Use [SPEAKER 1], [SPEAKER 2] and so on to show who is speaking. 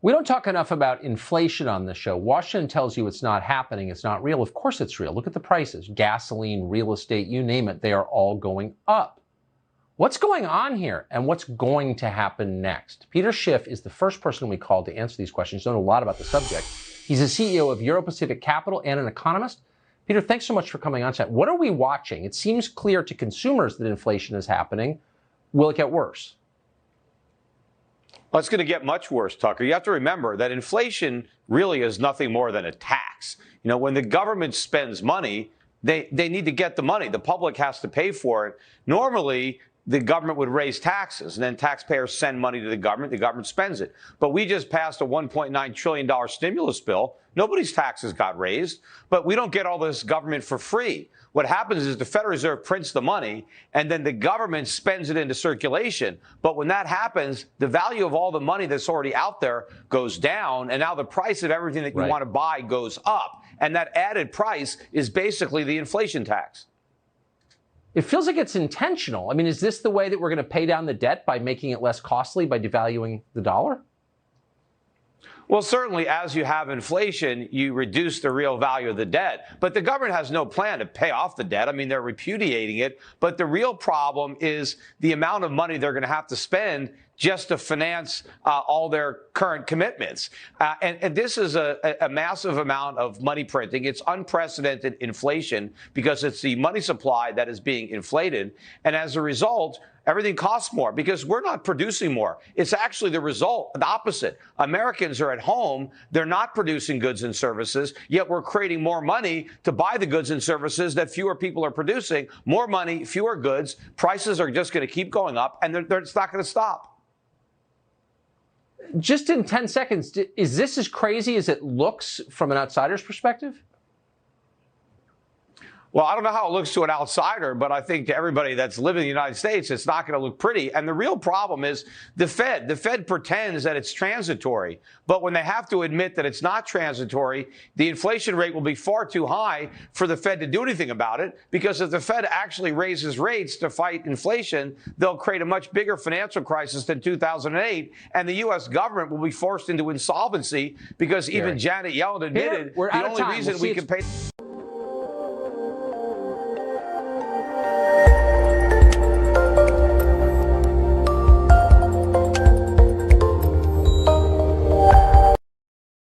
[SPEAKER 1] We don't talk enough about inflation on this show. Washington tells you it's not happening, it's not real. Of course it's real. Look at the prices. Gasoline, real estate, you name it, they are all going up. What's going on here and what's going to happen next? Peter Schiff is the first person we called to answer these questions. He's known a lot about the subject. He's the CEO of Euro-Pacific Capital and an economist. Peter, thanks so much for coming on tonight. What are we watching? It seems clear to consumers that inflation is happening. Will it get worse?
[SPEAKER 2] Well, it's going to get much worse, Tucker. You have to remember that inflation really is nothing more than a tax. You know, when the government spends money, they need to get the money. The public has to pay for it. Normally, the government would raise taxes, and then taxpayers send money to the government spends it. But we just passed a $1.9 trillion stimulus bill. Nobody's taxes got raised, but we don't get all this government for free. What happens is the Federal Reserve prints the money, and then the government spends it into circulation. But when that happens, the value of all the money that's already out there goes down, and now the price of everything that you want to buy goes up. And that added price is basically the inflation tax.
[SPEAKER 1] It feels like it's intentional. I mean, is this the way that we're going to pay down the debt, by making it less costly, by devaluing the dollar?
[SPEAKER 2] Well, certainly, as you have inflation, you reduce the real value of the debt. But the government has no plan to pay off the debt. I mean, they're repudiating it. But the real problem is the amount of money they're going to have to spend just to finance all their current commitments. And this is a massive amount of money printing. It's unprecedented inflation because it's the money supply that is being inflated. And as a result, everything costs more because we're not producing more. It's actually the result, the opposite. Americans are at home. They're not producing goods and services, yet we're creating more money to buy the goods and services that fewer people are producing. More money, fewer goods. Prices are just going to keep going up, and it's not going to stop.
[SPEAKER 1] Just in 10 seconds, is this as crazy as it looks from an outsider's perspective?
[SPEAKER 2] Well, I don't know how it looks to an outsider, but I think to everybody that's living in the United States, it's not going to look pretty. And the real problem is the Fed. The Fed pretends that it's transitory. But when they have to admit that it's not transitory, the inflation rate will be far too high for the Fed to do anything about it. Because if the Fed actually raises rates to fight inflation, they'll create a much bigger financial crisis than 2008. And the U.S. government will be forced into insolvency because even Janet Yellen admitted the only reason we can pay.